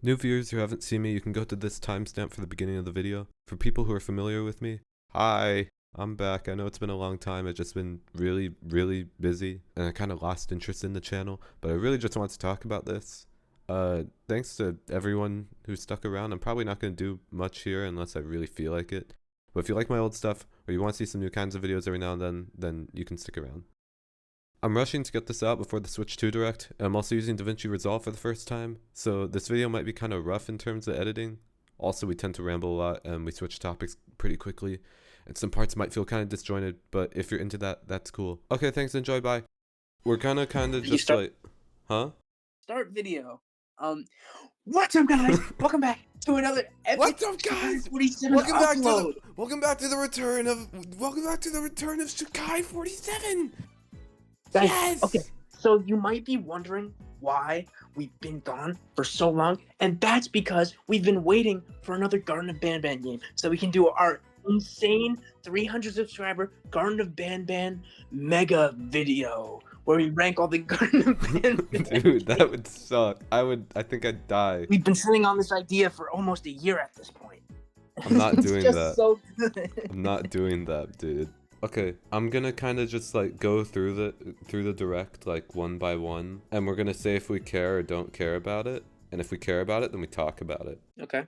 New viewers who haven't seen me, you can go to this timestamp for the beginning of the video. For people who are familiar with me, hi, I'm back. I know it's been a long time. I've just been really busy and I kind of lost interest in the channel, but I really just want to talk about this. Thanks to everyone who stuck around. I'm probably not going to do much here unless I really feel like it. But if you like my old stuff or you want to see some new kinds of videos every now and then you can stick around. I'm rushing to get this out before the Switch 2 Direct, and I'm also using DaVinci Resolve for the first time, so this video might be kind of rough in terms of editing. Also, we tend to ramble a lot and we switch topics pretty quickly, and some parts might feel kind of disjointed, but if you're into that, that's cool. Okay, thanks, enjoy, bye. We're gonna kind of just like, huh? Start video. What's up, guys? Welcome back to another epic. What's up, guys? Welcome back to the return of Shakai 47. Guys, Yes! Okay, so you might be wondering why we've been gone for so long, and that's because we've been waiting for another Garden of Banban game so we can do our insane 300 subscriber Garden of Banban mega video where we rank all the Garden of Banban. Dude, that would suck. I think I'd die. We've been sitting on this idea for almost a year at this point. I'm not It's doing just that. So good. I'm not doing that, dude. Okay, I'm gonna kind of just like go through the direct like one by one, and we're gonna say if we care or don't care about it, and if we care about it, then we talk about it. Okay.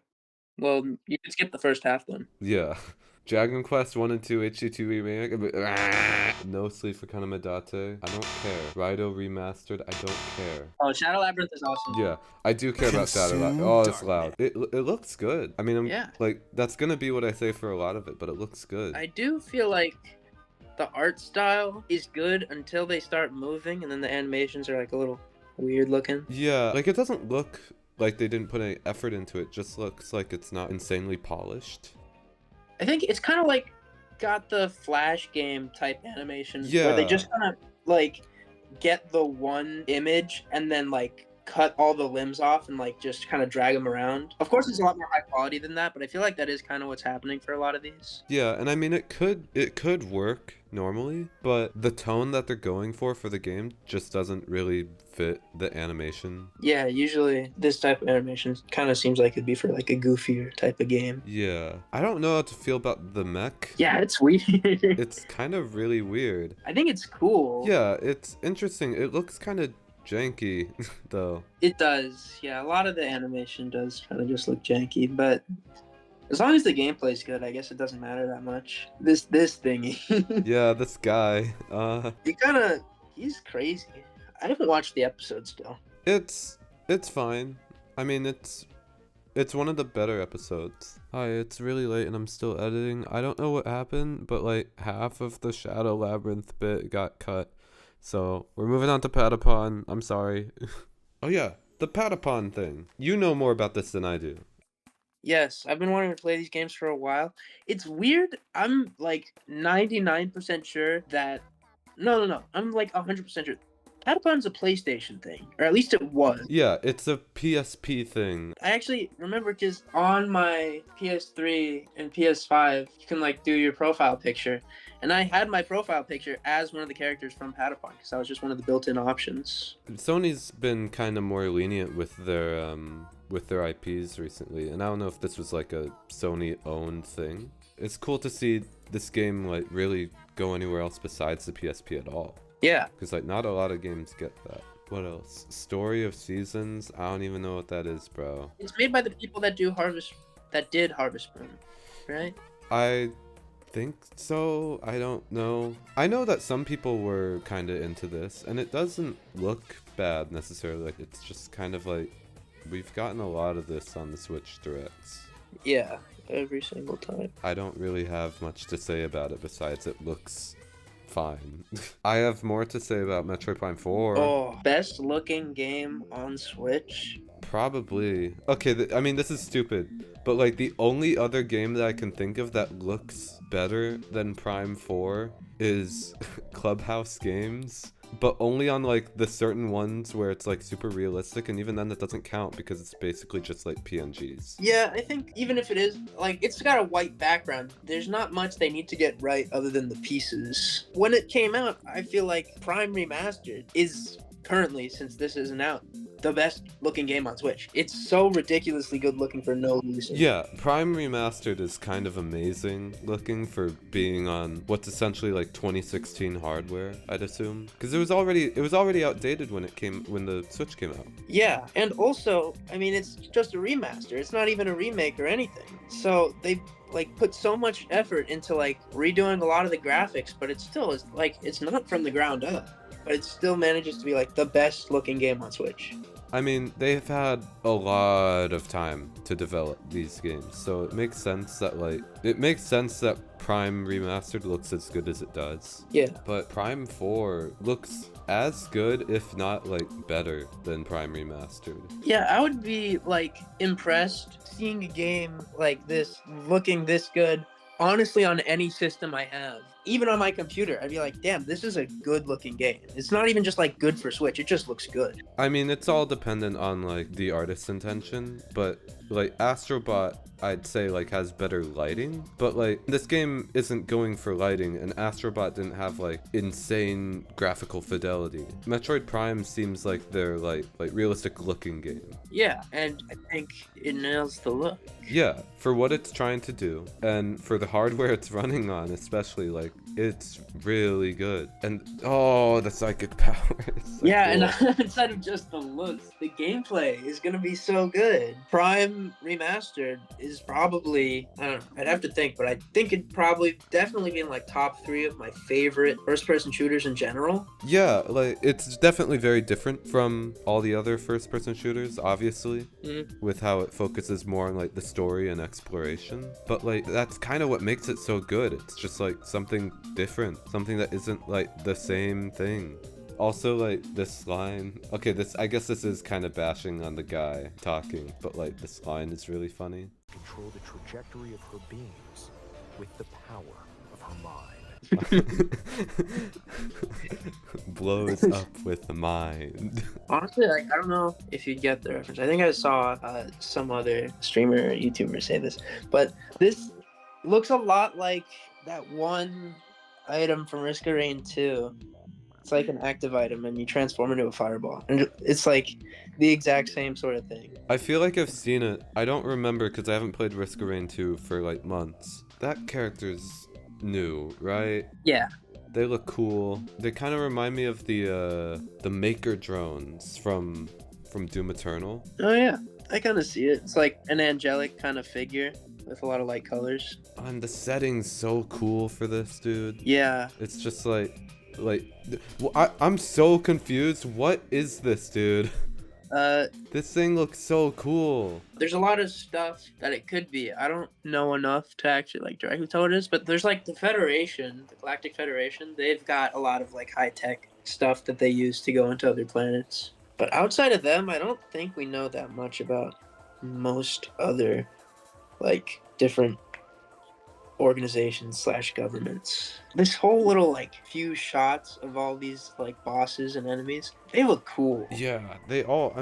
Well, you can skip the first half then. Yeah. Dragon Quest 1 and 2 HD2 remake. No Sleep for Kanamedate. I don't care. Raido remastered. I don't care. Oh, Shadow Labyrinth is awesome. Yeah, I do care about Shadow Labyrinth. Oh, it's loud. It looks good. I mean, like that's gonna be what I say for a lot of it, but it looks good. I do feel like the art style is good until they start moving, and then the animations are like a little weird looking. Yeah, like it doesn't look like they didn't put any effort into it. Just looks like it's not insanely polished. I think it's kind of like got the Flash game type animation where they just kind of like get the one image and then like cut all the limbs off and like just kind of drag them around. Of course, it's a lot more high quality than that, but I feel like that is kind of what's happening for a lot of these. Yeah, and I mean it could work normally, but the tone that they're going for the game just doesn't really fit the animation. Yeah, usually this type of animation kind of seems like it'd be for like a goofier type of game. Yeah, I don't know how to feel about the mech. Yeah, it's weird. It's kind of really weird. I think it's cool. Yeah, it's interesting. It looks kind of janky though. It does. Yeah, a lot of the animation does kind of just look janky, but as long as the gameplay's good, I guess it doesn't matter that much. This thingy. Yeah, this guy. He's crazy. I haven't watched the episode still. It's fine. I mean, it's one of the better episodes. Hi, it's really late and I'm still editing. I don't know what happened, but like half of the Shadow Labyrinth bit got cut. So we're moving on to Patapon. I'm sorry. Oh yeah, the Patapon thing. You know more about this than I do. Yes, I've been wanting to play these games for a while. It's weird. I'm like 99% sure that... No. I'm like 100% sure. Patapon's a PlayStation thing, or at least it was. Yeah, it's a PSP thing. I actually remember because on my PS3 and PS5, you can like do your profile picture. And I had my profile picture as one of the characters from Patapon because that was just one of the built-in options. Sony's been kind of more lenient with their IPs recently, and I don't know if this was like a Sony-owned thing. It's cool to see this game like really go anywhere else besides the PSP at all. Yeah. Because like not a lot of games get that. What else? Story of Seasons? I don't even know what that is, bro. It's made by the people that did Harvest Moon, right? I think so. I don't know. I know that some people were kind of into this, and it doesn't look bad necessarily. Like it's just kind of like we've gotten a lot of this on the Switch Directs. Yeah, every single time. I don't really have much to say about it besides it looks fine. I have more to say about Metroid Prime 4. Oh, best looking game on Switch? Probably. Okay, I mean, this is stupid, but like the only other game that I can think of that looks better than Prime 4 is Clubhouse Games, but only on like the certain ones where it's like super realistic, and even then that doesn't count because it's basically just like PNGs. Yeah, I think even if it is, like, it's got a white background. There's not much they need to get right other than the pieces. When it came out, I feel like Prime Remastered is currently, since this isn't out, the best looking game on Switch. It's so ridiculously good looking for no reason. Yeah, Prime Remastered is kind of amazing looking for being on what's essentially like 2016 hardware, I'd assume, because it was already outdated when the Switch came out. Yeah, and also, I mean, it's just a remaster. It's not even a remake or anything. So they like put so much effort into like redoing a lot of the graphics, but it still is like it's not from the ground up. But it still manages to be like the best looking game on Switch. I mean, they've had a lot of time to develop these games, so it makes sense that Prime Remastered looks as good as it does. Yeah. But Prime 4 looks as good, if not like better than Prime Remastered. Yeah, I would be like impressed seeing a game like this looking this good, honestly, on any system I have. Even on my computer, I'd be like, damn, this is a good looking game. It's not even just like good for Switch, it just looks good. I mean, it's all dependent on like the artist's intention, but like Astrobot, I'd say like has better lighting, but like this game isn't going for lighting, and Astrobot didn't have like insane graphical fidelity. Metroid Prime seems like they're like realistic looking game. Yeah, and I think it nails the look. Yeah, for what it's trying to do, and for the hardware it's running on, especially, like, it's really good. And oh, the psychic powers. Yeah, cool. And inside of just the looks, the gameplay is gonna be so good. Prime Remastered is probably, I don't know, I'd have to think, but I think it'd probably definitely be in like top 3 of my favorite first-person shooters in general. Yeah, like it's definitely very different from all the other first-person shooters, obviously, with how it focuses more on like the story and exploration. But like that's kind of what makes it so good. It's just like something different, something that isn't like the same thing. Also, like this line, okay, I guess this is kind of bashing on the guy talking, but like this line is really funny. Control the trajectory of her beings with the power of her mind. Blows up with the mind. Honestly, like, I don't know if you get the reference. I think I saw some other streamer or YouTuber say this, but this looks a lot like that one item from Risk of Rain 2. It's like an active item, and you transform into a fireball. And it's like the exact same sort of thing. I feel like I've seen it. I don't remember because I haven't played Risk of Rain 2 for like months. That character's new, right? Yeah. They look cool. They kind of remind me of the Maker drones from Doom Eternal. Oh yeah, I kind of see it. It's like an angelic kind of figure with a lot of light colors. And the setting's so cool for this, dude. Yeah. It's just I'm so confused. What is this, dude? This thing looks so cool. There's a lot of stuff that it could be. I don't know enough to actually like directly tell what it is, but there's like the Federation, the Galactic Federation. They've got a lot of like high-tech stuff that they use to go into other planets. But outside of them, I don't think we know that much about most other like different organizations / governments. This whole little like few shots of all these like bosses and enemies, they look cool. Yeah, they all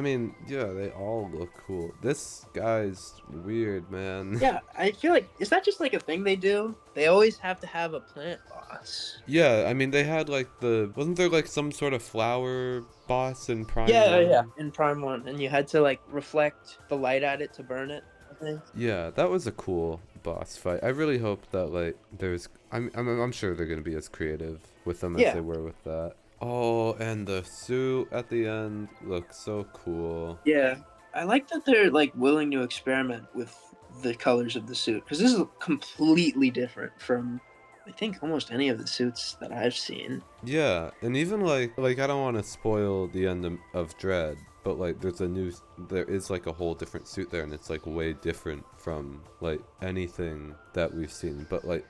look cool. This guy's weird, man. Yeah, I feel like, is that just like a thing they do? They always have to have a plant boss. Yeah, I mean they had like wasn't there like some sort of flower boss in Prime 1? Yeah, in Prime 1, and you had to like reflect the light at it to burn it, I think. Yeah, that was a cool boss fight. I really hope that like I'm sure they're gonna be as creative with them as they were with that. Oh, and the suit at the end looks so cool. Yeah, I like that they're like willing to experiment with the colors of the suit, because this is completely different from I think almost any of the suits that I've seen. Yeah, and even like I don't want to spoil the end of Dread, but like there is like a whole different suit there, and it's like way different from like anything that we've seen. But like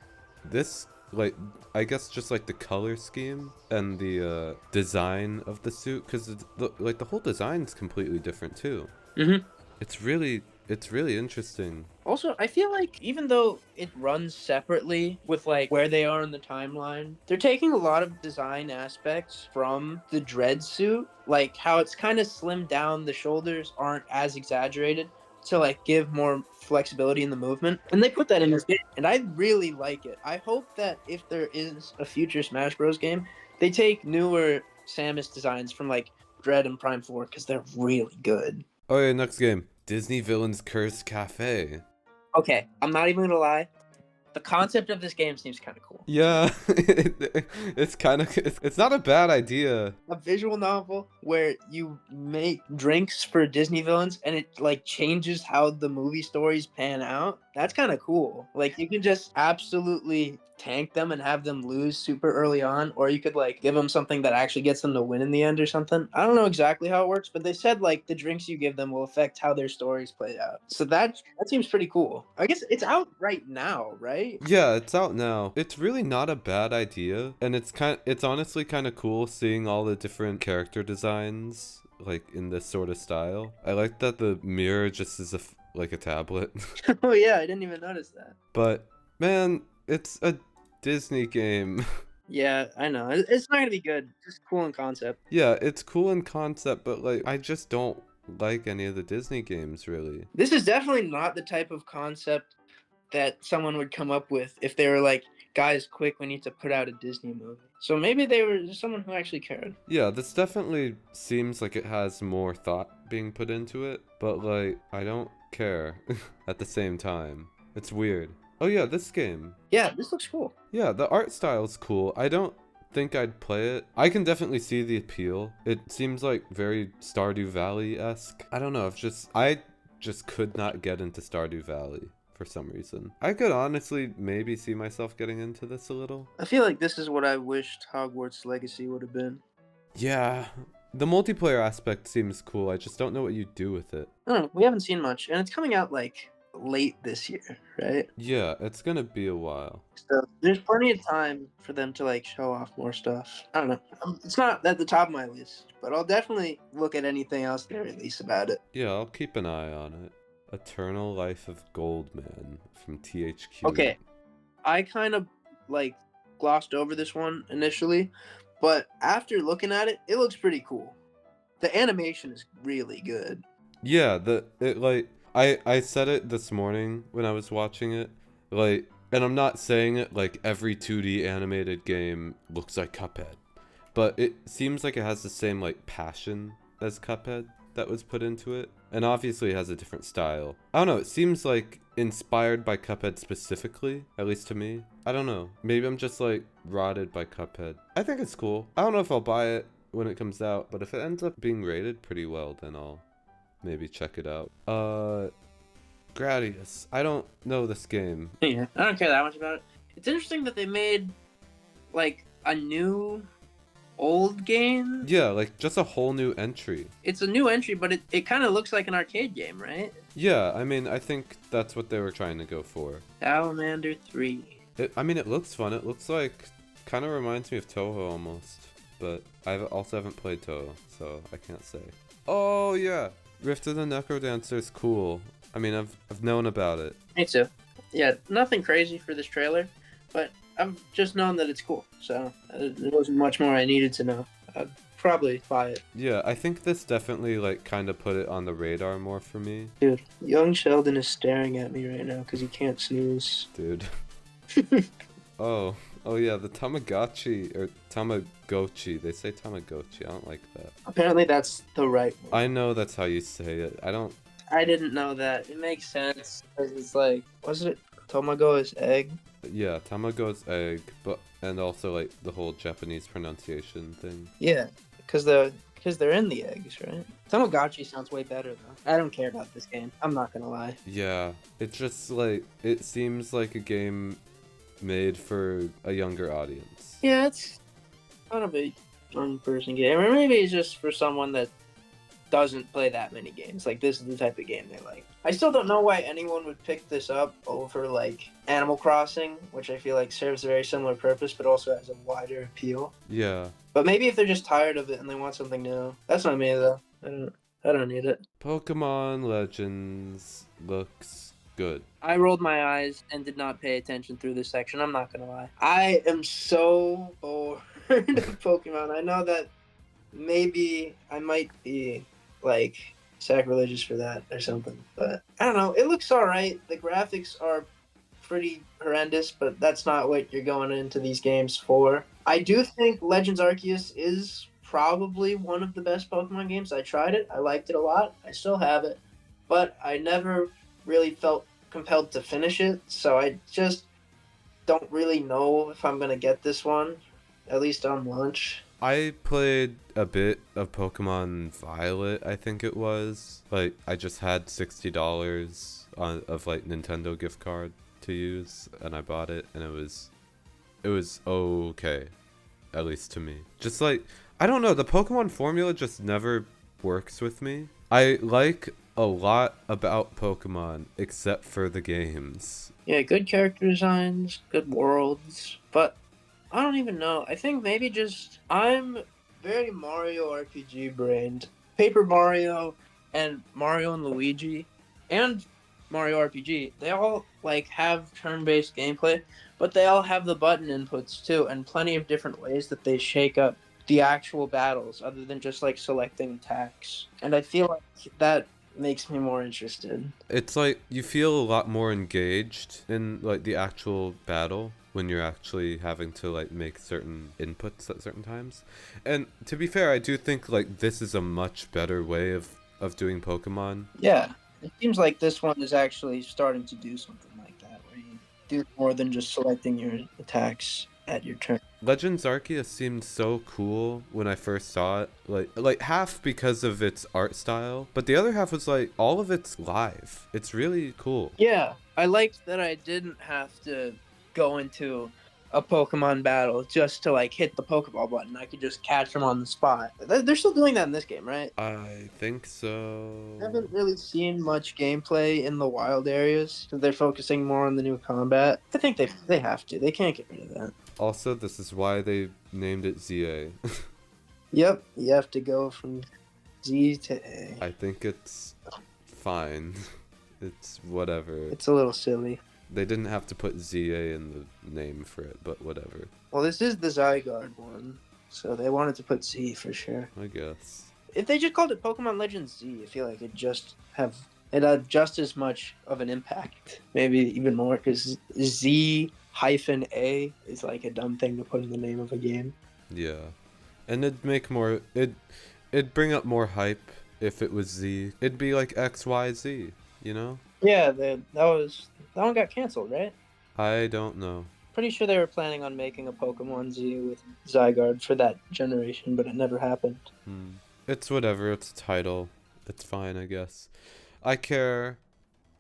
this, like I guess just like the color scheme and the design of the suit, because the whole design's completely different too. It's really interesting. Also, I feel like even though it runs separately with like where they are in the timeline, they're taking a lot of design aspects from the Dread suit, like how it's kind of slimmed down, the shoulders aren't as exaggerated to like give more flexibility in the movement, and they put that in this game, and I really like it. I hope that if there is a future Smash Bros game, they take newer Samus designs from like Dread and Prime 4 because they're really good. Oh yeah, next game. Disney Villains Cursed Cafe. Okay, I'm not even gonna lie. The concept of this game seems kind of cool. Yeah, it's kind of, it's not a bad idea. A visual novel where you make drinks for Disney villains and it like changes how the movie stories pan out. That's kind of cool. Like you can just absolutely tank them and have them lose super early on, or you could like give them something that actually gets them to win in the end or something. I don't know exactly how it works, but they said like the drinks you give them will affect how their stories play out. So that seems pretty cool. I guess it's out right now, right? Yeah, it's out now. It's really not a bad idea, and it's honestly kind of cool seeing all the different character designs like in this sort of style. I like that the mirror just is like a tablet. Oh yeah, I didn't even notice that. But man, it's a Disney game. Yeah, I know. It's not gonna be good. Just cool in concept. Yeah, it's cool in concept, but like I just don't like any of the Disney games really. This is definitely not the type of concept that someone would come up with if they were like, guys, quick, we need to put out a Disney movie. So maybe they were someone who actually cared. Yeah, this definitely seems like it has more thought being put into it, but like I don't care at the same time. It's weird. Oh yeah, this game. Yeah, this looks cool. Yeah, the art style's cool. I don't think I'd play it. I can definitely see the appeal. It seems like very Stardew Valley-esque. I don't know, I just could not get into Stardew Valley for some reason. I could honestly maybe see myself getting into this a little. I feel like this is what I wished Hogwarts Legacy would have been. Yeah, the multiplayer aspect seems cool. I just don't know what you do with it. I don't know, we haven't seen much, and it's coming out like late this year, right? Yeah, it's gonna be a while. So there's plenty of time for them to like show off more stuff. I don't know. It's not at the top of my list, but I'll definitely look at anything else they release about it. Yeah, I'll keep an eye on it. Eternal Life of Goldman from THQ. Okay, I kind of like glossed over this one initially, but after looking at it, it looks pretty cool. The animation is really good. Yeah, I said it this morning when I was watching it, like, and I'm not saying it like every 2D animated game looks like Cuphead, but it seems like it has the same like passion as Cuphead that was put into it, and obviously it has a different style. I don't know, it seems like inspired by Cuphead specifically, at least to me. I don't know, maybe I'm just like rotted by Cuphead. I think it's cool. I don't know if I'll buy it when it comes out, but if it ends up being rated pretty well, then I'll maybe check it out. Gradius. I don't know this game. Yeah, I don't care that much about it. It's interesting that they made like a new old game. Yeah, like just a whole new entry. It's a new entry, but it kind of looks like an arcade game, right? Yeah, I mean, I think that's what they were trying to go for. Salamander 3. I mean, it looks fun. It looks like, kind of reminds me of Toho almost. But I also haven't played Toho, so I can't say. Oh, yeah. Rift of the Necrodancer is cool. I mean, I've known about it. Me too. Yeah, nothing crazy for this trailer, but I've just known that it's cool. So there wasn't much more I needed to know. I'd probably buy it. Yeah, I think this definitely, like, kind of put it on the radar more for me. Dude, young Sheldon is staring at me right now because he can't snooze. Dude. Oh yeah, the Tamagotchi, or Tamagotchi. They say Tamagotchi. I don't like that. Apparently that's the right one. I know that's how you say it. I didn't know that. It makes sense because it's like, was it Tomago is egg? Yeah, Tamago's egg, and also like the whole Japanese pronunciation thing. Yeah, because they're in the eggs, right? Tamagotchi sounds way better though. I don't care about this game. I'm not gonna lie. Yeah, it's just like, it seems like a game made for a younger audience. Yeah, it's kind of a young person game, or maybe it's just for someone that doesn't play that many games. Like, this is the type of game they like. I still don't know why anyone would pick this up over like Animal Crossing, which I feel like serves a very similar purpose but also has a wider appeal. Yeah. But maybe if they're just tired of it and they want something new. That's not me though. I don't need it. Pokemon Legends looks good. I rolled my eyes and did not pay attention through this section. I'm not gonna lie. I am so bored of Pokemon. I know that maybe I might be like sacrilegious for that or something, but I don't know. It looks alright. The graphics are pretty horrendous, but that's not what you're going into these games for. I do think Legends Arceus is probably one of the best Pokemon games. I tried it. I liked it a lot. I still have it. But I never really felt compelled to finish it. So I just don't really know if I'm going to get this one, at least on launch. I played a bit of Pokemon Violet, I think it was. Like, I just had $60 of like Nintendo gift card to use, and I bought it, and it was okay, at least to me. Just like, I don't know, the Pokemon formula just never works with me. I like a lot about Pokemon except for the games. Yeah, good character designs, good worlds, but I don't even know. I think maybe just I'm very Mario RPG brained. Paper Mario and Mario and Luigi and Mario RPG, they all like have turn-based gameplay, but they all have the button inputs too, and plenty of different ways that they shake up the actual battles other than just like selecting attacks. And I feel like that makes me more interested. It's like you feel a lot more engaged in like the actual battle when you're actually having to like make certain inputs at certain times. And to be fair, I do think like this is a much better way of doing Pokemon. Yeah, it seems like this one is actually starting to do something like that, where you do more than just selecting your attacks at your turn. Legends Arceus seemed so cool when I first saw it. Like half because of its art style, but the other half was like all of it's live. It's really cool. Yeah, I liked that I didn't have to go into a Pokemon battle just to like hit the Pokeball button. I could just catch them on the spot. They're still doing that in this game, right? I think so. I haven't really seen much gameplay in the wild areas. They're focusing more on the new combat. I think they have to. They can't get rid of that. Also, this is why they named it ZA. Yep, you have to go from Z to A. I think it's fine. It's whatever. It's a little silly. They didn't have to put ZA in the name for it, but whatever. Well, this is the Zygarde one, so they wanted to put Z for sure. I guess. If they just called it Pokemon Legends Z, I feel like it had just as much of an impact, maybe even more, because Z-A is like a dumb thing to put in the name of a game. Yeah. And it'd make more... It'd bring up more hype if it was Z. It'd be like XYZ, you know? Yeah, that one got canceled, right? I don't know. Pretty sure they were planning on making a Pokemon Z with Zygarde for that generation, but it never happened. It's whatever. It's a title. It's fine, I guess. I care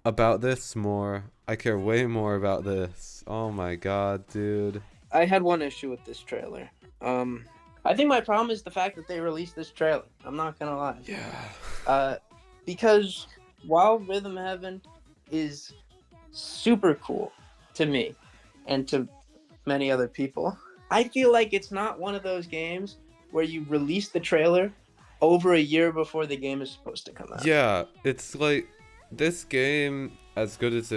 about this more. I care way more about this. Oh my god, dude. I had one issue with this trailer. I think my problem is the fact that they released this trailer. I'm not gonna lie. Yeah. Because while Rhythm Heaven is super cool to me and to many other people, I feel like it's not one of those games where you release the trailer over a year before the game is supposed to come out. Yeah, it's like this game, as good as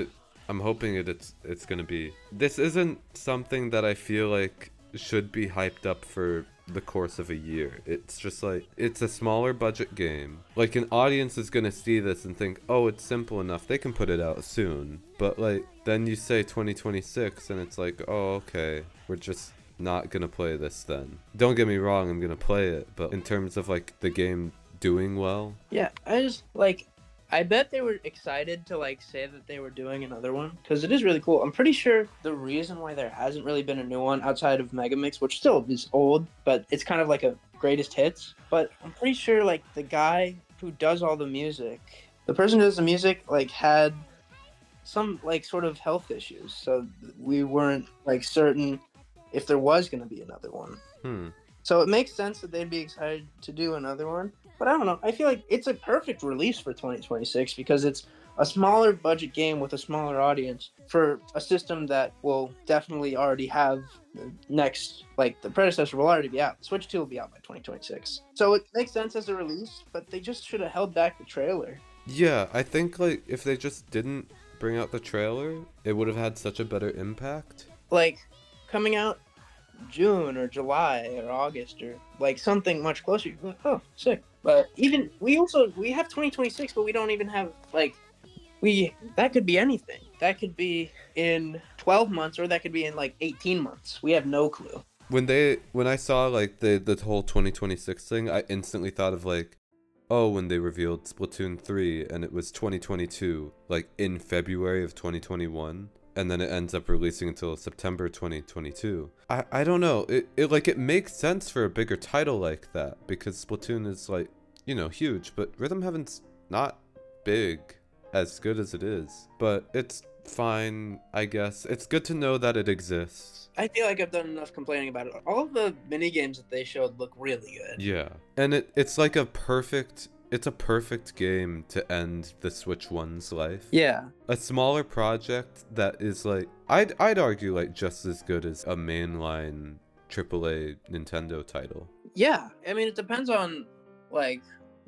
I'm hoping it's gonna be. This isn't something that I feel like should be hyped up for the course of a year. It's just like, it's a smaller budget game. Like, an audience is gonna see this and think, oh, it's simple enough, they can put it out soon. But like, then you say 2026 and it's like, oh, okay, we're just not gonna play this then. Don't get me wrong, I'm gonna play it, but in terms of like the game doing well. Yeah, I bet they were excited to like say that they were doing another one, because it is really cool. I'm pretty sure the reason why there hasn't really been a new one outside of Megamix, which still is old, but it's kind of like a greatest hits. But I'm pretty sure like the guy who does all the music, the person who does the music, like had some like sort of health issues, so we weren't like certain if there was going to be another one. So it makes sense that they'd be excited to do another one. But I don't know. I feel like it's a perfect release for 2026 because it's a smaller budget game with a smaller audience for a system that will definitely already have the next, like the predecessor will already be out. Switch 2 will be out by 2026. So it makes sense as a release, but they just should have held back the trailer. Yeah, I think like if they just didn't bring out the trailer, it would have had such a better impact. Like coming out June or July or August or like something much closer, you're like, oh, sick. But even we have 2026, but we don't even have like that could be anything. That could be in 12 months or that could be in like 18 months. We have no clue. when I saw like the whole 2026 thing, I instantly thought of like, oh, when they revealed Splatoon 3 and it was 2022, like in February of 2021, and then it ends up releasing until September 2022. I don't know. It makes sense for a bigger title like that because Splatoon is like, you know, huge, but Rhythm Heaven's not big as good as it is. But it's fine, I guess. It's good to know that it exists. I feel like I've done enough complaining about it. All of the mini games that they showed look really good. Yeah. And it's like a perfect game to end the Switch One's life. Yeah. A smaller project that is like I'd argue like just as good as a mainline AAA Nintendo title. Yeah. I mean, it depends on like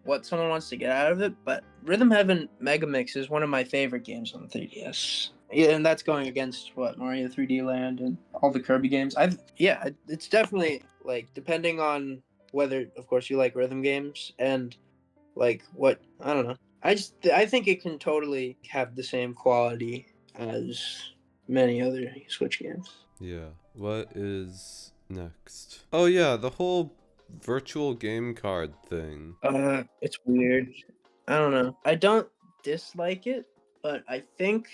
what someone wants to get out of it, but Rhythm Heaven Mega Mix is one of my favorite games on the 3DS. Yeah, and that's going against what Mario 3D Land and all the Kirby games. It's definitely like depending on whether, of course, you like rhythm games and like what I don't know. I think it can totally have the same quality as many other Switch games. Yeah. What is next? Oh yeah, the whole virtual game card thing. It's weird. I don't know. I don't dislike it, but I think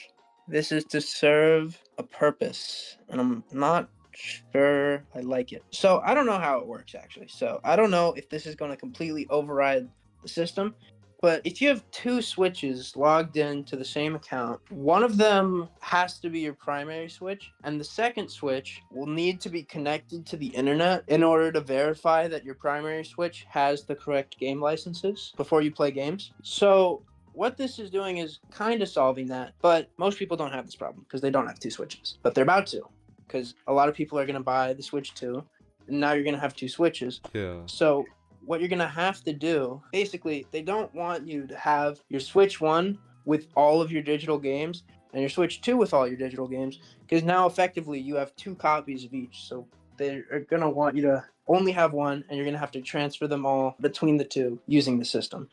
this is to serve a purpose, and I'm not sure I like it. So I don't know how it works actually. So I don't know if this is going to completely override the system. But if you have two switches logged into the same account, one of them has to be your primary switch, and the second switch will need to be connected to the internet in order to verify that your primary switch has the correct game licenses before you play games. So what this is doing is kind of solving that, but most people don't have this problem because they don't have two switches. But they're about to, because a lot of people are going to buy the Switch 2, and now you're going to have two switches. Yeah. So what you're gonna have to do, basically, they don't want you to have your Switch 1 with all of your digital games and your Switch 2 with all your digital games, because now effectively you have two copies of each. So they're gonna want you to only have one, and you're gonna have to transfer them all between the two using the system,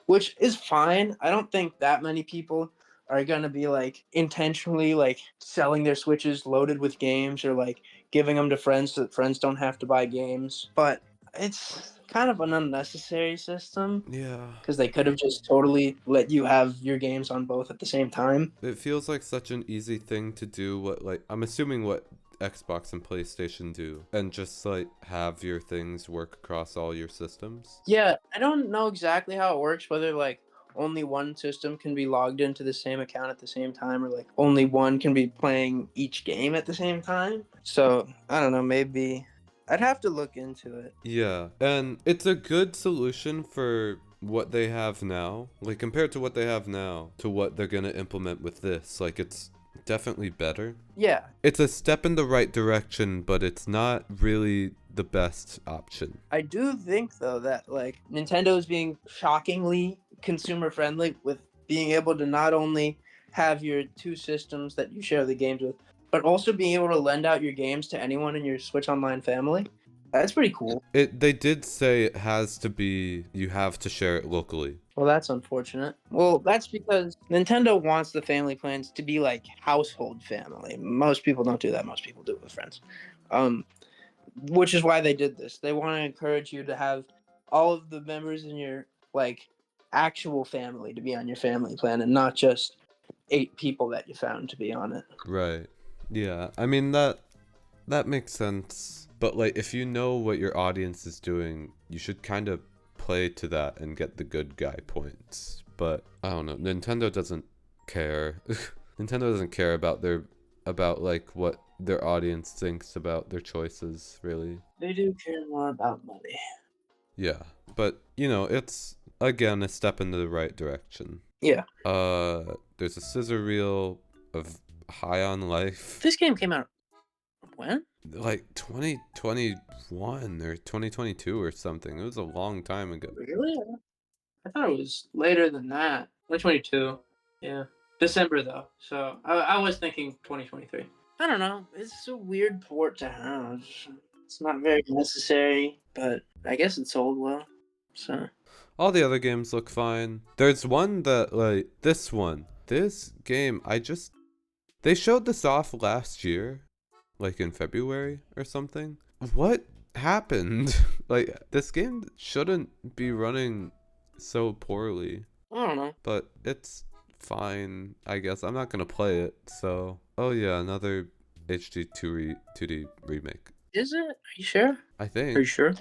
which is fine. I don't think that many people are gonna be like intentionally like selling their Switches loaded with games or like giving them to friends so that friends don't have to buy games, but it's kind of an unnecessary system Yeah. because they could have just totally let you have your games on both at the same time. It feels like such an easy thing to do what like I'm assuming what Xbox and PlayStation do and just like have your things work across all your systems. Yeah, I don't know exactly how it works, whether like only one system can be logged into the same account at the same time or like only one can be playing each game at the same time. So I don't know, maybe I'd have to look into it. Yeah. And it's a good solution for what they have now. Like compared to what they have now to what they're going to implement with this. Like it's definitely better. Yeah. It's a step in the right direction, but it's not really the best option. I do think though that like Nintendo is being shockingly consumer friendly with being able to not only have your two systems that you share the games with, but also being able to lend out your games to anyone in your Switch Online family. That's pretty cool. They did say it has to be you have to share it locally. Well, that's unfortunate. Well, that's because Nintendo wants the family plans to be like household family. Most people don't do that. Most people do it with friends. Which is why they did this. They want to encourage you to have all of the members in your like actual family to be on your family plan and not just 8 people that you found to be on it. Right. Yeah. I mean that makes sense. But like if you know what your audience is doing, you should kind of play to that and get the good guy points. But I don't know. Nintendo doesn't care. Nintendo doesn't care about like what their audience thinks about their choices, really. They do care more about money. Yeah. But, you know, it's again a step in the right direction. Yeah. There's a scissor reel of High on Life. This game came out when? Like 2021 or 2022 or something. It was a long time ago. Really? I thought it was later than that. 2022. Yeah. December though. So I was thinking 2023. I don't know. It's a weird port to have. It's not very necessary, but I guess it sold well. So All the other games look fine. There's one that like this game they showed this off last year, like in February or something. what happened? Like, this game shouldn't be running so poorly, I don't know. but it's fine, I guess. I'm not gonna play it, so. Oh yeah, another HD 2D remake. Is it? Are you sure? I Are think. you sure?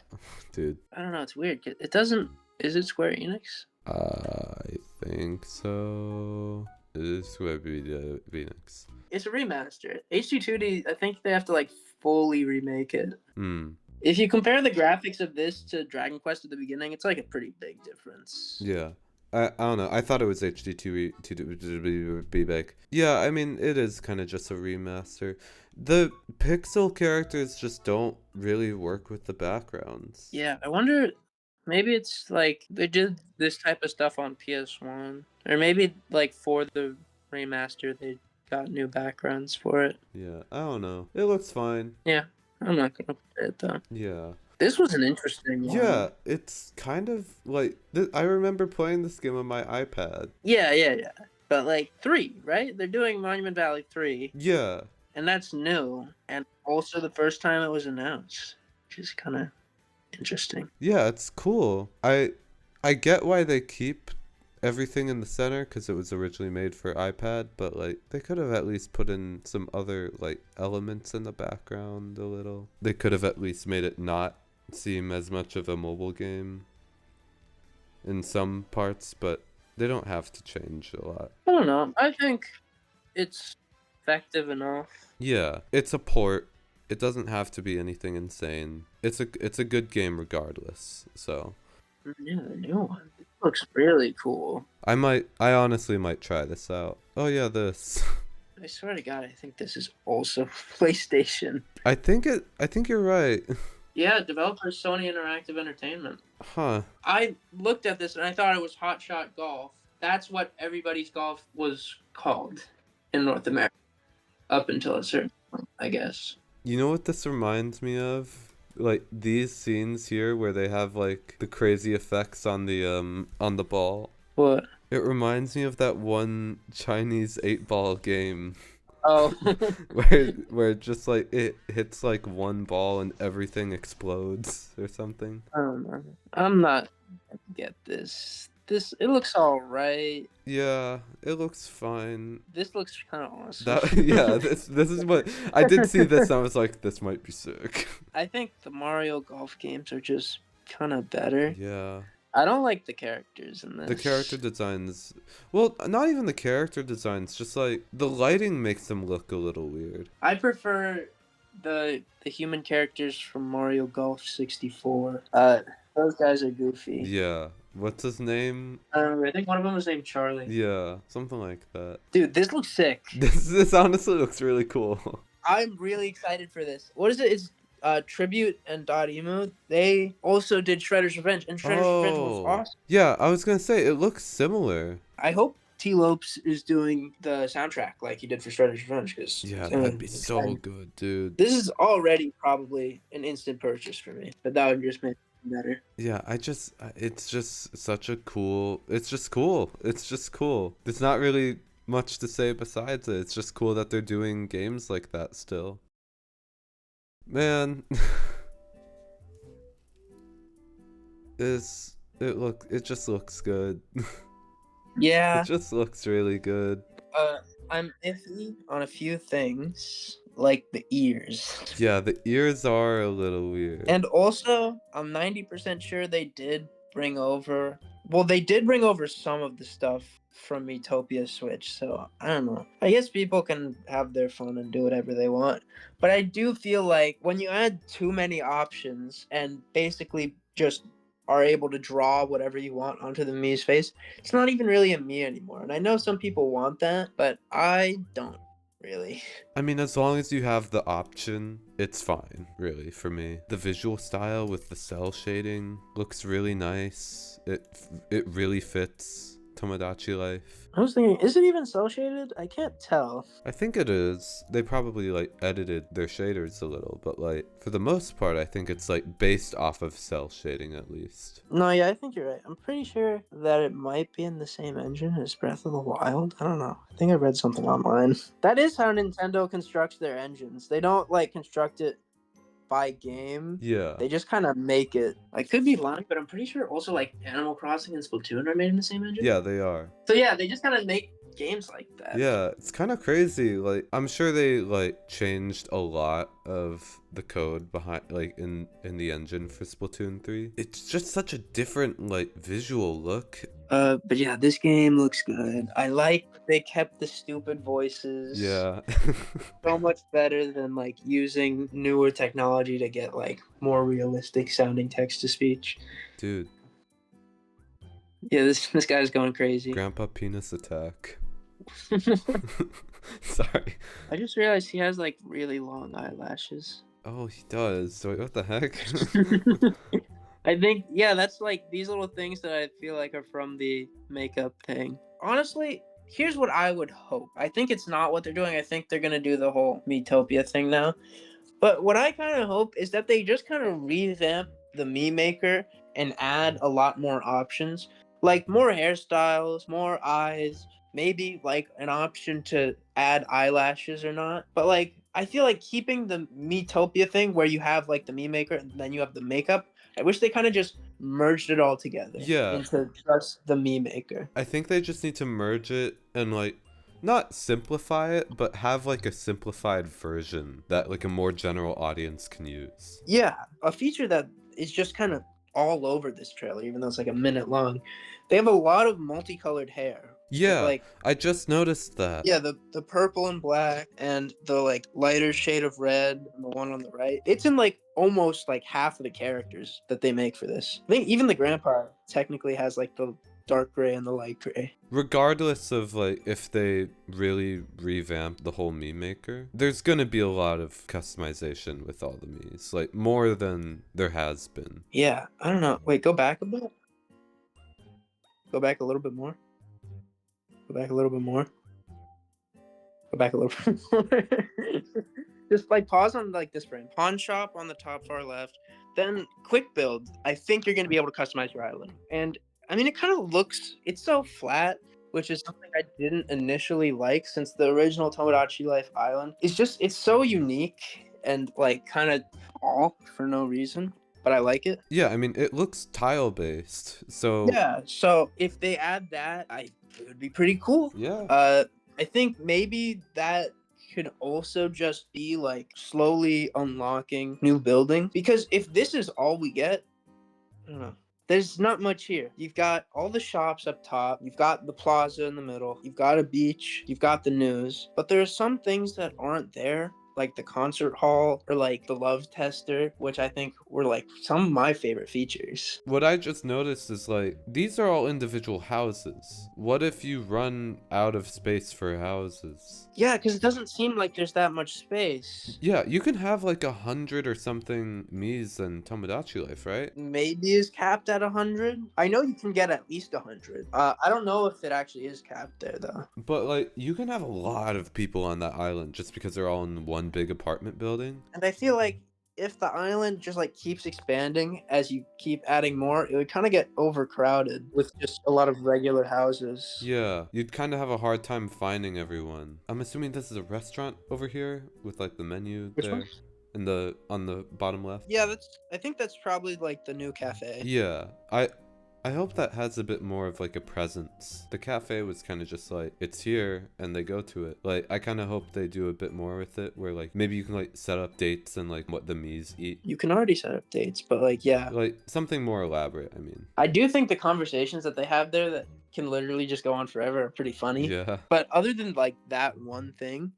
Dude. I don't know. It's weird. It doesn't. Is it Square Enix? I think so. This would be the Phoenix. It's a remaster. HD2D. I think they have to like fully remake it. Hmm. If you compare the graphics of this to Dragon Quest at the beginning, it's like a pretty big difference. Yeah. I don't know. I thought it was HD2 to be big. Yeah, I mean, it is kind of just a remaster. The pixel characters just don't really work with the backgrounds. Yeah, I wonder. Maybe it's like they did this type of stuff on PS1, or maybe like for the remaster they got new backgrounds for it. Yeah, I don't know. It looks fine. Yeah, I'm not gonna play it though. Yeah. This was an interesting one. Yeah, it's kind of like I remember playing this game on my iPad. Yeah. But like 3, right? They're doing Monument Valley 3, Yeah. and that's new, and also the first time it was announced, which is kind of interesting. Yeah, it's cool. I get why they keep everything in the center because it was originally made for iPad, but like they could have at least put in some other like elements in the background a little. They could have at least made it not seem as much of a mobile game in some parts, but they don't have to change a lot. I don't know. I think it's effective enough. Yeah, it's a port. It doesn't have to be anything insane. It's a good game regardless. So Yeah, the new one. It looks really cool. I honestly might try this out. Oh yeah, this. I swear to God, I think this is also PlayStation. I think you're right. Yeah, developer Sony Interactive Entertainment. Huh. I looked at this and I thought it was Hot Shot Golf. That's what everybody's golf was called in North America up until a certain point, I guess. You know what this reminds me of? Like these scenes here where they have like the crazy effects on the ball. What? It reminds me of that one Chinese 8-ball game. Oh. where just like it hits like one ball and everything explodes or something. I don't know. I'm not gonna get this. It looks all right. Yeah, it looks fine. This looks kind of awesome. This is what I did see this and I was like, this might be sick. I think the Mario Golf games are just kind of better. Yeah. I don't like the characters in this. The character designs, well, not even the character designs, just like the lighting makes them look a little weird. I prefer the human characters from Mario Golf 64. Those guys are goofy. Yeah. What's his name? I think one of them was named Charlie. Yeah, something like that. Dude, this looks sick. This honestly looks really cool. I'm really excited for this. What is it? It's Tribute and Dot.emo. They also did Shredder's Revenge, and Shredder's Revenge was awesome. Yeah, I was gonna say it looks similar. I hope T. Lopes is doing the soundtrack like he did for Shredder's Revenge. Cause Yeah, that'd be so good, dude. This is already probably an instant purchase for me, but that would just make it better. Yeah, it's just such a cool. It's just cool. It's just cool. There's not really much to say besides it. It's just cool that they're doing games like that still. Man, it just looks good. Yeah. It just looks really good. I'm iffy on a few things, like the ears. Yeah, the ears are a little weird. And also, I'm 90% sure they did bring over some of the stuff from Utopia Switch, so I don't know. I guess people can have their fun and do whatever they want, but I do feel like when you add too many options and basically just are able to draw whatever you want onto the Mii's face, it's not even really a Mii anymore. And I know some people want that, but I don't really. I mean, as long as you have the option, it's fine, really, for me. The visual style with the cell shading looks really nice. It really fits Tomodachi life. I was thinking, is it even cell shaded? I can't tell. I think it is. They probably like edited their shaders a little, but like for the most part, I think it's like based off of cell shading at least. No, yeah, I think you're right. I'm pretty sure that it might be in the same engine as Breath of the Wild. I don't know. I think I read something online. That is how Nintendo constructs their engines. They don't like construct it by game. Yeah. They just kind of make it. I could be lying, but I'm pretty sure also like Animal Crossing and Splatoon are made in the same engine. Yeah, they are. So yeah, they just kind of make games like that. Yeah, it's kind of crazy. Like, I'm sure they like changed a lot of the code behind, like in the engine for Splatoon 3. It's just such a different like visual look. But yeah, this game looks good. I like they kept the stupid voices. Yeah. So much better than like using newer technology to get like more realistic sounding text to speech. Dude, Yeah, this guy's going crazy. Grandpa Penis Attack. Sorry. I just realized he has like really long eyelashes. Oh, he does. Wait, what the heck? I think, yeah, that's like these little things that I feel like are from the makeup thing. Honestly, here's what I would hope. I think it's not what they're doing. I think they're gonna do the whole Metopia thing now. But what I kind of hope is that they just kind of revamp the Me Maker and add a lot more options, like more hairstyles, more eyes, maybe like an option to add eyelashes or not. But like, I feel like keeping the Metopia thing where you have like the Me Maker and then you have the makeup. I wish they kind of just merged it all together Yeah. into just the Me Maker. I think they just need to merge it and like not simplify it, but have like a simplified version that like a more general audience can use. Yeah, a feature that is just kind of all over this trailer, even though it's like a minute long. They have a lot of multicolored hair. Yeah, Like, I just noticed that. yeah, the purple and black and the like lighter shade of red and the one on the right. It's in like almost like half of the characters that they make for this. I think even the grandpa technically has like the dark gray and the light gray. Regardless of like if they really revamp the whole meme maker, there's gonna be a lot of customization with all the memes, like more than there has been. Yeah, I don't know. Wait, go back a bit. Go back a little bit more. Go back a little bit more. Go back a little bit more. Just like pause on like this frame. Pawn shop on the top far left. Then quick build. I think you're gonna be able to customize your island. And I mean, it kind of looks. It's so flat, which is something I didn't initially like since the original Tomodachi Life Island. It's so unique and like kind of all for no reason. But I like it. Yeah, I mean it looks tile based, so Yeah. So if they add that, it would be pretty cool. yeah. I think maybe that could also just be like slowly unlocking new building because if this is all we get, I don't know. There's not much here. You've got all the shops up top. You've got the plaza in the middle. You've got a beach. You've got the news. But there are some things that aren't there, like the concert hall or like the love tester, which I think were like some of my favorite features. What I just noticed is like these are all individual houses. What if you run out of space for houses? Yeah, because it doesn't seem like there's that much space. Yeah, you can have like 100 or something Miis in Tomodachi Life, right? Maybe is capped at 100. I know you can get at least 100. I don't know if it actually is capped there though. But like you can have a lot of people on that island just because they're all in one big apartment building. And I feel like if the island just like keeps expanding as you keep adding more, it would kind of get overcrowded with just a lot of regular houses. Yeah, you'd kind of have a hard time finding everyone. I'm assuming this is a restaurant over here with like the menu Which there one? in the on the bottom left. Yeah, I think that's probably like the new cafe. Yeah, I hope that has a bit more of like a presence. The cafe was kind of just like it's here and they go to it. Like I kind of hope they do a bit more with it where like maybe you can like set up dates and like what the Miis eat. You can already set up dates, but like yeah. Like something more elaborate, I mean. I do think the conversations that they have there that can literally just go on forever are pretty funny. Yeah. But other than like that one thing,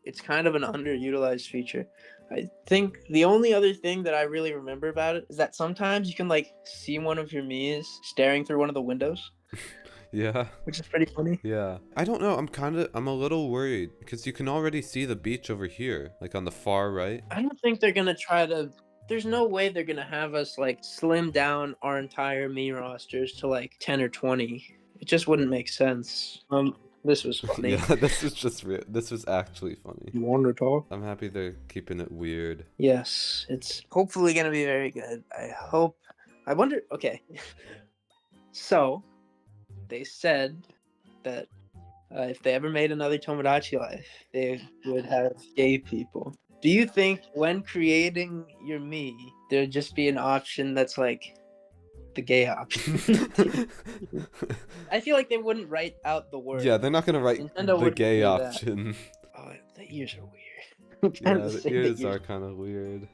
it's kind of an underutilized feature. I think the only other thing that I really remember about it is that sometimes you can like see one of your Miis staring through one of the windows, Yeah. which is pretty funny. Yeah. I don't know. I'm a little worried because you can already see the beach over here, like on the far right. I don't think they're gonna try to. There's no way they're gonna have us like slim down our entire Mii rosters to like 10 or 20. It just wouldn't make sense. This was funny. Yeah, this was just real. This was actually funny. You want to talk? I'm happy they're keeping it weird. Yes, it's hopefully gonna be very good. I hope. I wonder. Okay, so they said that if they ever made another Tomodachi Life, they would have gay people. Do you think when creating your me, there'd just be an option that's like the gay option? I feel like they wouldn't write out the word. Yeah, they're not gonna write Nintendo the wouldn't gay do that. option. Oh, the ears are weird. I'm trying Yeah, to the say ears are kind of weird.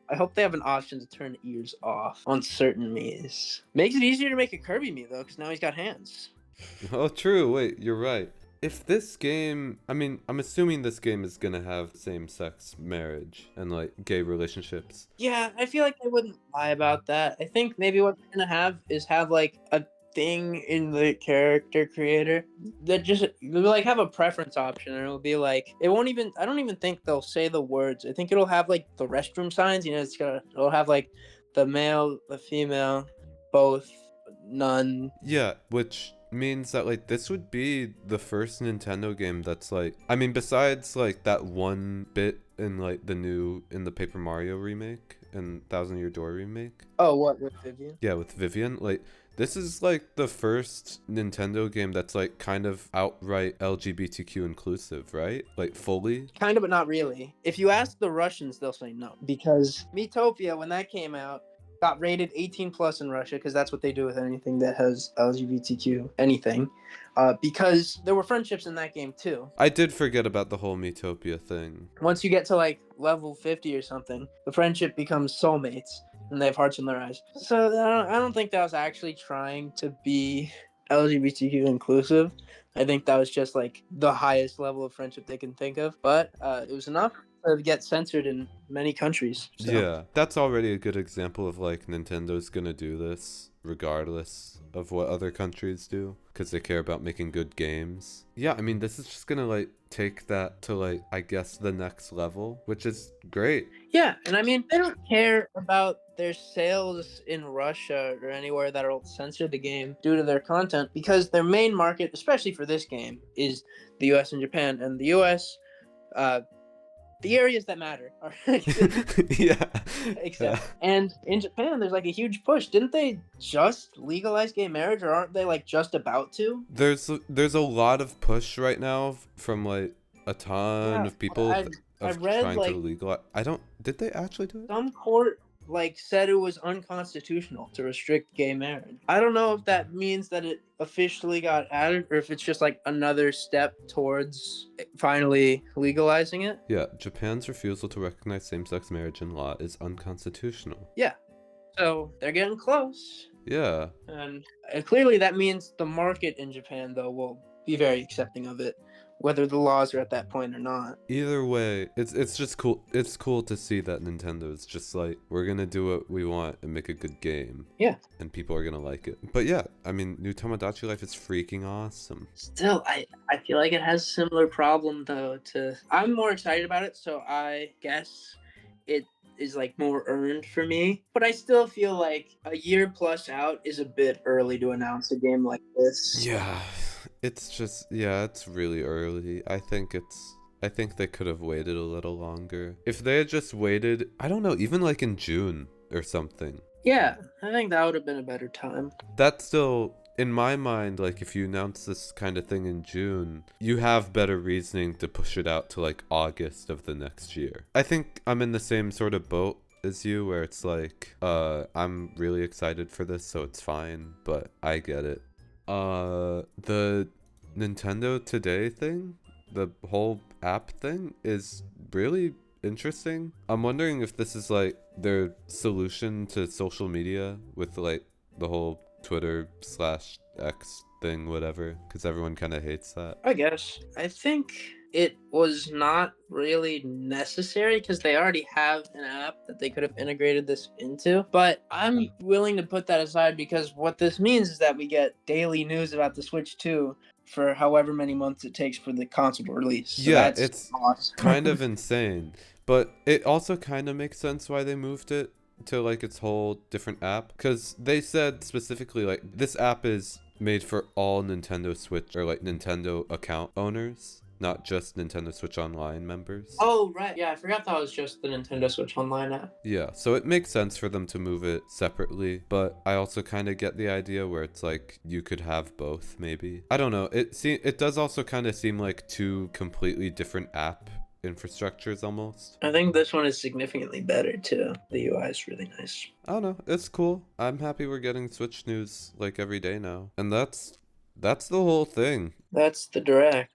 I hope they have an option to turn ears off on certain Miis. Makes it easier to make a Kirby Mii though, because now he's got hands. Oh, true. Wait, you're right. If this game, I mean, I'm assuming this game is gonna have same-sex marriage and like gay relationships. Yeah, I feel like they wouldn't lie about that. I think maybe what they're gonna have is have like a thing in the character creator that just they'll like have a preference option, and it'll be like it won't even. I don't even think they'll say the words. I think it'll have like the restroom signs. You know, it'll have like the male, the female, both, none. Yeah, which means that like this would be the first Nintendo game that's like, I mean, besides like that one bit in like the Paper Mario remake and Thousand Year Door remake. Oh, what with Vivian? Yeah, with Vivian, like this is like the first Nintendo game that's like kind of outright LGBTQ inclusive, right? Like fully. Kind of, but not really. If you ask the Russians, they'll say no. Because Miitopia, when that came out, got rated 18 plus in Russia, because that's what they do with anything that has LGBTQ anything. Because there were friendships in that game too. I did forget about the whole Miitopia thing. Once you get to like level 50 or something, the friendship becomes soulmates, and they have hearts in their eyes. So I don't think that was actually trying to be LGBTQ inclusive. I think that was just like the highest level of friendship they can think of. But it was enough to get censored in many countries. So. Yeah, that's already a good example of like Nintendo's gonna do this regardless of what other countries do because they care about making good games. Yeah, I mean, this is just gonna like take that to like, I guess, the next level, which is great. Yeah, and I mean, they don't care about their sales in Russia or anywhere that'll censor the game due to their content because their main market, especially for this game, is the US and Japan. And the US, the areas that matter are Yeah. except and in Japan there's like a huge push. Didn't they just legalize gay marriage, or aren't they like just about to? There's a lot of push right now from like a ton of people I read trying like to legalize. Did they actually do it? some court like said it was unconstitutional to restrict gay marriage. I don't know if that means that it officially got added or if it's just like another step towards finally legalizing it. Yeah, Japan's refusal to recognize same-sex marriage in law is unconstitutional. Yeah. So they're getting close. Yeah. And clearly that means the market in Japan though will be very accepting of it, whether the laws are at that point or not. Either way, it's just cool. It's cool to see that Nintendo is just like, we're gonna do what we want and make a good game. Yeah. And people are gonna like it. But yeah, I mean, new Tomodachi Life is freaking awesome. Still, I feel like it has a similar problem though to I'm more excited about it, so I guess it is like more earned for me. But I still feel like a year plus out is a bit early to announce a game like this. Yeah. It's just, yeah, it's really early. I think they could have waited a little longer. If they had just waited, I don't know, even like in June or something. Yeah, I think that would have been a better time. That's still, in my mind, like if you announce this kind of thing in June, you have better reasoning to push it out to like August of the next year. I think I'm in the same sort of boat as you where it's like, I'm really excited for this, so it's fine, but I get it. The Nintendo Today thing, the whole app thing is really interesting. I'm wondering if this is like their solution to social media with like the whole Twitter/X thing, whatever, because everyone kind of hates that. I guess. I think it was not really necessary because they already have an app that they could have integrated this into. But I'm willing to put that aside because what this means is that we get daily news about the Switch 2 for however many months it takes for the console to release. So Yeah, that's it's awesome. kind of insane. But it also kind of makes sense why they moved it to like its whole different app. Because they said specifically like this app is made for all Nintendo Switch or like Nintendo account owners, not just Nintendo Switch Online members. Oh, right. Yeah, I forgot that was just the Nintendo Switch Online app. Yeah, so it makes sense for them to move it separately, but I also kind of get the idea where it's like you could have both, maybe. I don't know. It does also kind of seem like two completely different app infrastructures almost. I think this one is significantly better too. The UI is really nice. I don't know. It's cool. I'm happy we're getting Switch news like every day now. And that's the whole thing. That's the direct.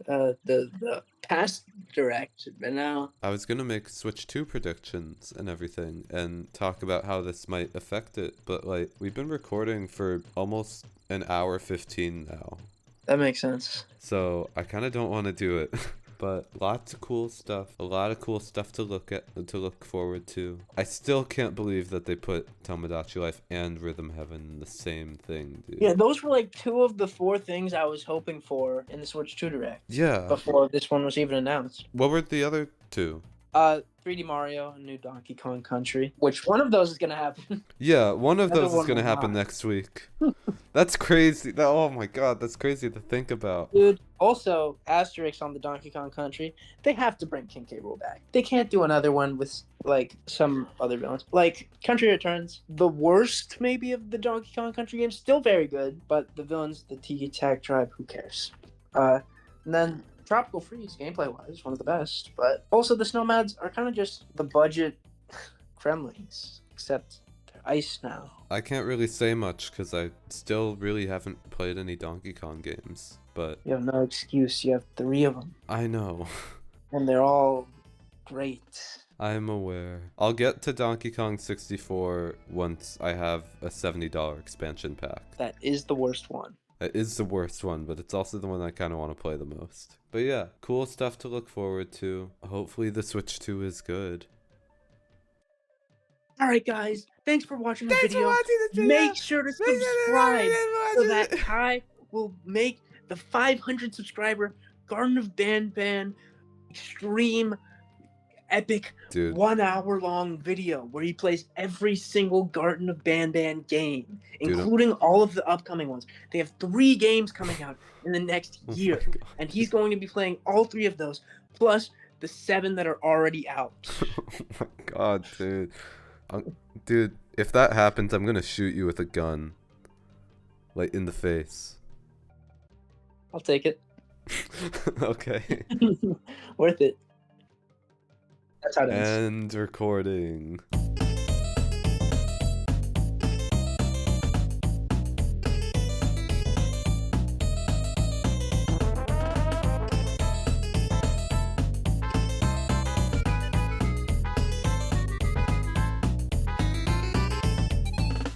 The past direct, but now I was gonna make Switch 2 predictions and everything and talk about how this might affect it, but like we've been recording for almost an hour 15 now. that makes sense. So I kinda don't wanna do it. But lots of cool stuff. A lot of cool stuff to look look forward to. I still can't believe that they put Tomodachi Life and Rhythm Heaven in the same thing, dude. Yeah, those were like 2 of the 4 things I was hoping for in the Switch 2 Direct. Yeah. Before this one was even announced. What were the other 2? 3D Mario and New Donkey Kong Country. Which one of those is gonna happen? Yeah, one of The other those is one gonna will happen not. next week. That's crazy. Oh my god, that's crazy to think about. Dude, also, asterisk on the Donkey Kong Country, they have to bring King K. Rool back. They can't do another one with, like, some other villains. Like, Country Returns, the worst, maybe, of the Donkey Kong Country games, still very good, but the villains, the Tiki Tag Tribe, who cares? And then Tropical Freeze, gameplay-wise, one of the best, but also the Snowmads are kind of just the budget Kremlings, except they're ice now. I can't really say much because I still really haven't played any Donkey Kong games, but You have no excuse, you have 3 of them, I know. and they're all great. I'm aware. I'll get to Donkey Kong 64 once I have a $70 expansion pack. That is the worst one. It is the worst one, but it's also the one I kind of want to play the most. But yeah, cool stuff to look forward to. Hopefully the Switch 2 is good. Alright guys, thanks for watching the Thanks for video. watching this video. Make sure to subscribe so that Kai will make the 500 subscriber Garden of Banban extreme epic Dude, 1 hour long video where he plays every single Garden of Banban game, Dude, including all of the upcoming ones. They have 3 games coming out in the next oh my year, God. and he's going to be playing all 3 of those, plus the 7 that are already out. Oh my god, dude. Dude, if that happens, I'm gonna shoot you with a gun. Like, in the face. I'll take it. Okay. Worth it. That's how it ends. And recording.